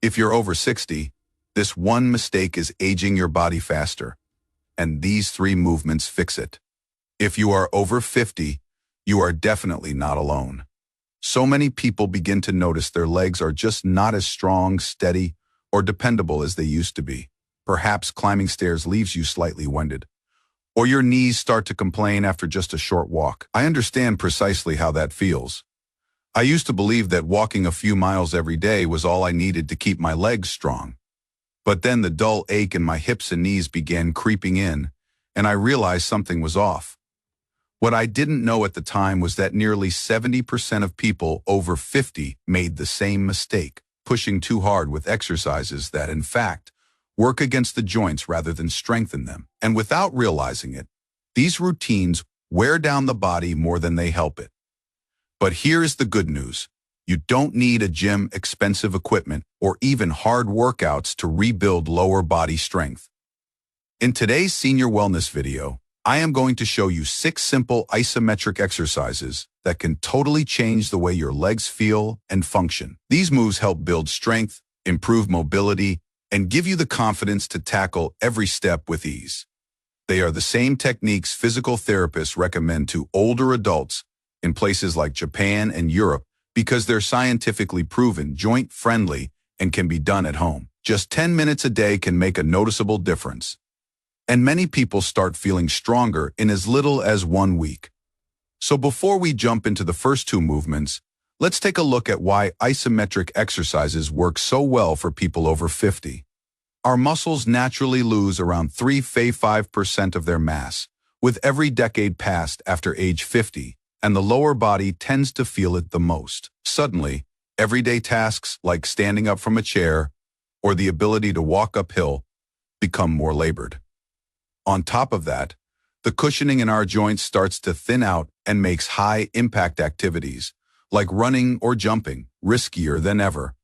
If you're over 60, this one mistake is aging your body faster, and these 3 movements fix it. If you are over 50, you are definitely not alone. So many people begin to notice their legs are just not as strong, steady, or dependable as they used to be. Perhaps climbing stairs leaves you slightly winded, or your knees start to complain after just a short walk. I understand precisely how that feels. I used to believe that walking a few miles every day was all I needed to keep my legs strong. But then the dull ache in my hips and knees began creeping in, and I realized something was off. What I didn't know at the time was that nearly 70% of people over 50 made the same mistake, pushing too hard with exercises that, in fact, work against the joints rather than strengthen them. And without realizing it, these routines wear down the body more than they help it. But here is the good news. You don't need a gym, expensive equipment, or even hard workouts to rebuild lower body strength. In today's senior wellness video, I am going to show you 6 simple isometric exercises that can totally change the way your legs feel and function. These moves help build strength, improve mobility, and give you the confidence to tackle every step with ease. They are the same techniques physical therapists recommend to older adults in places like Japan and Europe because they're scientifically proven, joint-friendly, and can be done at home. Just 10 minutes a day can make a noticeable difference. And many people start feeling stronger in as little as 1 week. So before we jump into the first 2 movements, let's take a look at why isometric exercises work so well for people over 50. Our muscles naturally lose around 3–5% of their mass with every decade passed after age 50, and the lower body tends to feel it the most. Suddenly, everyday tasks like standing up from a chair or the ability to walk uphill become more labored. On top of that, the cushioning in our joints starts to thin out and makes high-impact activities, like running or jumping, riskier than ever.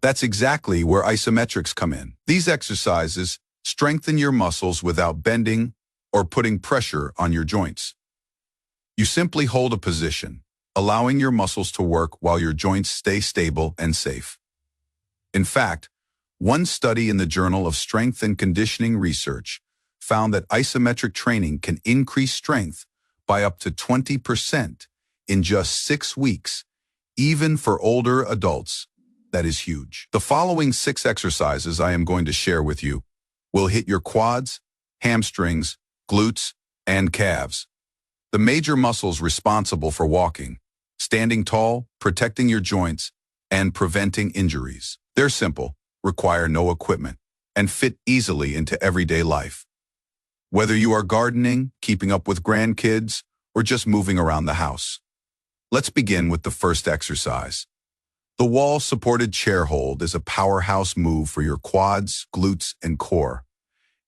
That's exactly where isometrics come in. These exercises strengthen your muscles without bending or putting pressure on your joints. You simply hold a position, allowing your muscles to work while your joints stay stable and safe. In fact, one study in the Journal of Strength and Conditioning Research found that isometric training can increase strength by up to 20% in just 6 weeks, even for older adults. That is huge. The following 6 exercises I am going to share with you will hit your quads, hamstrings, glutes, and calves, the major muscles responsible for walking, standing tall, protecting your joints, and preventing injuries. They're simple, require no equipment, and fit easily into everyday life. Whether you are gardening, keeping up with grandkids, or just moving around the house. Let's begin with the first exercise. The wall-supported chair hold is a powerhouse move for your quads, glutes, and core.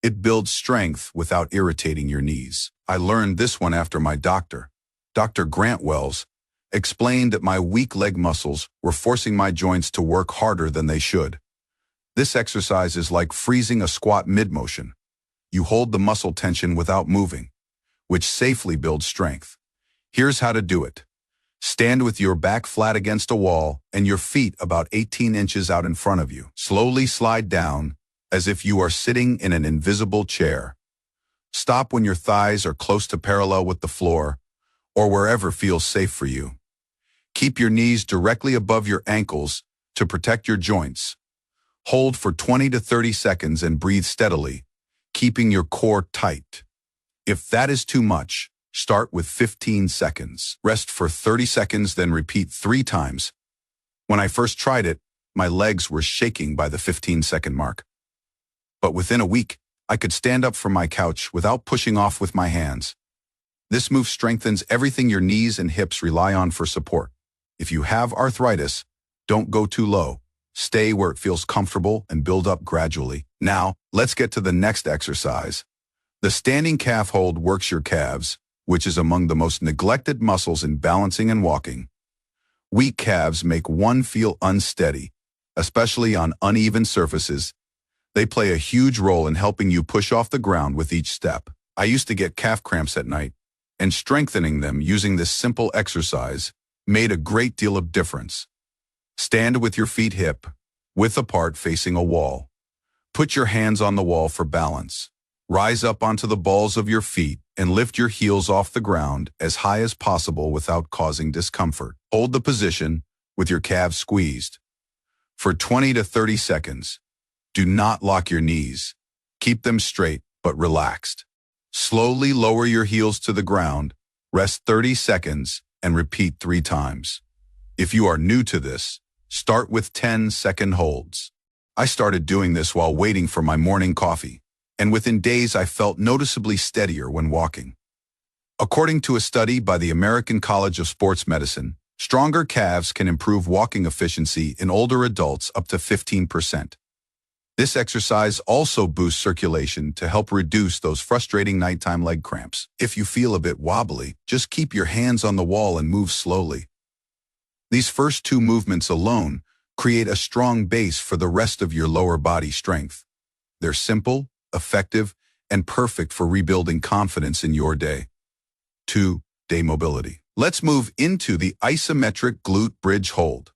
It builds strength without irritating your knees. I learned this one after my doctor, Dr. Grant Wells, explained that my weak leg muscles were forcing my joints to work harder than they should. This exercise is like freezing a squat mid-motion. You hold the muscle tension without moving, which safely builds strength. Here's how to do it. Stand with your back flat against a wall and your feet about 18 inches out in front of you. Slowly slide down as if you are sitting in an invisible chair. Stop when your thighs are close to parallel with the floor or wherever feels safe for you. Keep your knees directly above your ankles to protect your joints. Hold for 20 to 30 seconds and breathe steadily, keeping your core tight. If that is too much, start with 15 seconds. Rest for 30 seconds, then repeat 3 times. When I first tried it, my legs were shaking by the 15-second mark. But within a week, I could stand up from my couch without pushing off with my hands. This move strengthens everything your knees and hips rely on for support. If you have arthritis, don't go too low. Stay where it feels comfortable and build up gradually. Now, let's get to the next exercise. The standing calf hold works your calves, which is among the most neglected muscles in balancing and walking. Weak calves make one feel unsteady, especially on uneven surfaces. They play a huge role in helping you push off the ground with each step. I used to get calf cramps at night, and strengthening them using this simple exercise made a great deal of difference. Stand with your feet hip, width apart facing a wall. Put your hands on the wall for balance. Rise up onto the balls of your feet and lift your heels off the ground as high as possible without causing discomfort. Hold the position with your calves squeezed for 20 to 30 seconds. Do not lock your knees. Keep them straight but relaxed. Slowly lower your heels to the ground, rest 30 seconds, and repeat 3 times. If you are new to this, start with 10-second holds. I started doing this while waiting for my morning coffee, and within days I felt noticeably steadier when walking. According to a study by the American College of Sports Medicine, stronger calves can improve walking efficiency in older adults up to 15%. This exercise also boosts circulation to help reduce those frustrating nighttime leg cramps. If you feel a bit wobbly, just keep your hands on the wall and move slowly. These first 2 movements alone create a strong base for the rest of your lower body strength. They're simple, effective, and perfect for rebuilding confidence in your day. 2. Day mobility. Let's move into the isometric glute bridge hold,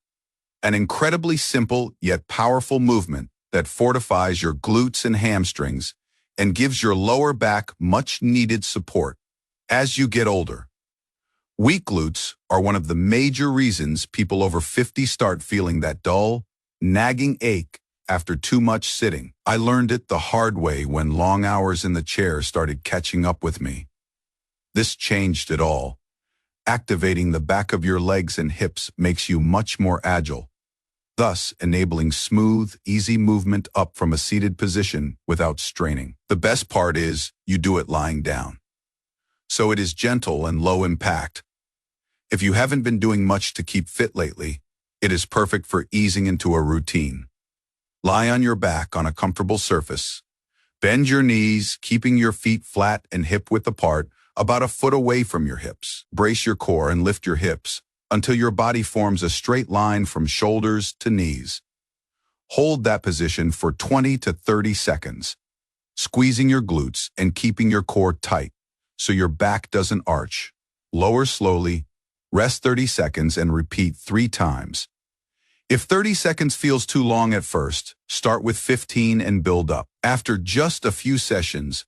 an incredibly simple yet powerful movement that fortifies your glutes and hamstrings and gives your lower back much-needed support. As you get older, weak glutes are one of the major reasons people over 50 start feeling that dull, nagging ache after too much sitting. I learned it the hard way when long hours in the chair started catching up with me. This changed it all. Activating the back of your legs and hips makes you much more agile, thus enabling smooth, easy movement up from a seated position without straining. The best part is you do it lying down, so it is gentle and low impact. If you haven't been doing much to keep fit lately, it is perfect for easing into a routine. Lie on your back on a comfortable surface. Bend your knees, keeping your feet flat and hip-width apart, about a foot away from your hips. Brace your core and lift your hips until your body forms a straight line from shoulders to knees. Hold that position for 20 to 30 seconds, squeezing your glutes and keeping your core tight so your back doesn't arch. Lower slowly, rest 30 seconds, and repeat 3 times. If 30 seconds feels too long at first, start with 15 and build up. After just a few sessions,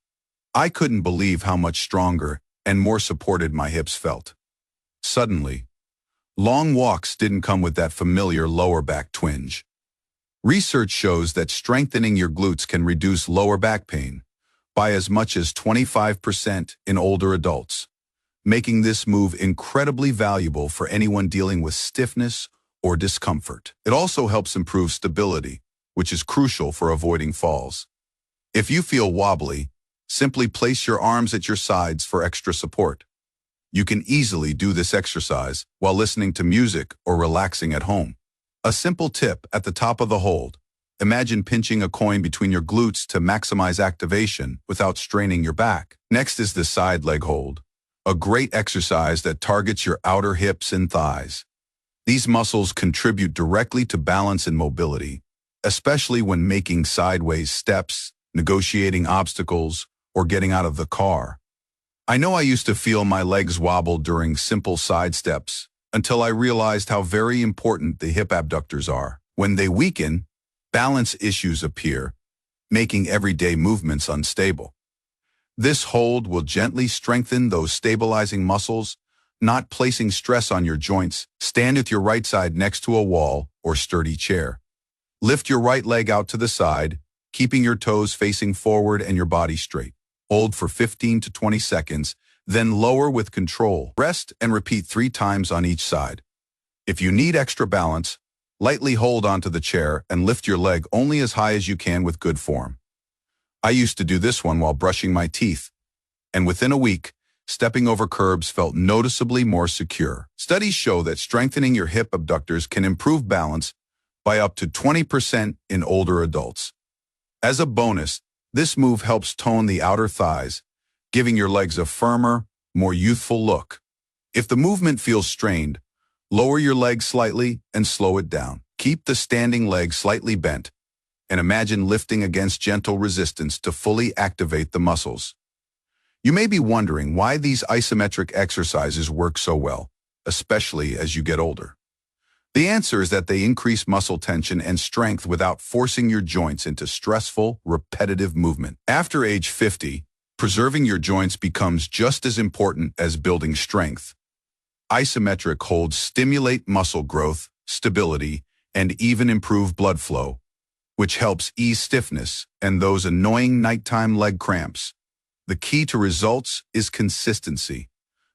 I couldn't believe how much stronger and more supported my hips felt. Suddenly, long walks didn't come with that familiar lower back twinge. Research shows that strengthening your glutes can reduce lower back pain by as much as 25% in older adults, making this move incredibly valuable for anyone dealing with stiffness or discomfort. It also helps improve stability, which is crucial for avoiding falls. If you feel wobbly, simply place your arms at your sides for extra support. You can easily do this exercise while listening to music or relaxing at home. A simple tip at the top of the hold: imagine pinching a coin between your glutes to maximize activation without straining your back. Next is the side leg hold, a great exercise that targets your outer hips and thighs. These muscles contribute directly to balance and mobility, especially when making sideways steps, negotiating obstacles, or getting out of the car. I know I used to feel my legs wobble during simple side steps until I realized how very important the hip abductors are. When they weaken, balance issues appear, making everyday movements unstable. This hold will gently strengthen those stabilizing muscles, not placing stress on your joints. Stand with your right side next to a wall or sturdy chair. Lift your right leg out to the side, keeping your toes facing forward and your body straight. Hold for 15 to 20 seconds, then lower with control. Rest and repeat 3 times on each side. If you need extra balance, lightly hold onto the chair and lift your leg only as high as you can with good form. I used to do this one while brushing my teeth, and within a week, stepping over curbs felt noticeably more secure. Studies show that strengthening your hip abductors can improve balance by up to 20% in older adults. As a bonus, this move helps tone the outer thighs, giving your legs a firmer, more youthful look. If the movement feels strained, lower your leg slightly and slow it down. Keep the standing leg slightly bent, and imagine lifting against gentle resistance to fully activate the muscles. You may be wondering why these isometric exercises work so well, especially as you get older. The answer is that they increase muscle tension and strength without forcing your joints into stressful, repetitive movement. After age 50, preserving your joints becomes just as important as building strength. Isometric holds stimulate muscle growth, stability, and even improve blood flow, which helps ease stiffness and those annoying nighttime leg cramps. The key to results is consistency,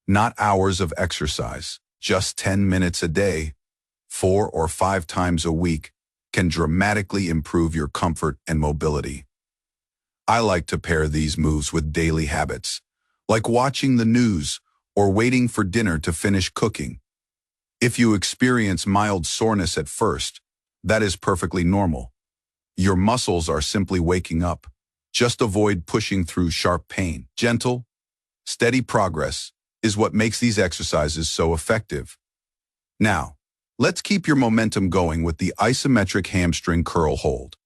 not hours of exercise. Just 10 minutes a day, 4 or 5 times a week, can dramatically improve your comfort and mobility. I like to pair these moves with daily habits, like watching the news or waiting for dinner to finish cooking. If you experience mild soreness at first, that is perfectly normal. Your muscles are simply waking up. Just avoid pushing through sharp pain. Gentle, steady progress is what makes these exercises so effective. Now, let's keep your momentum going with the isometric hamstring curl hold.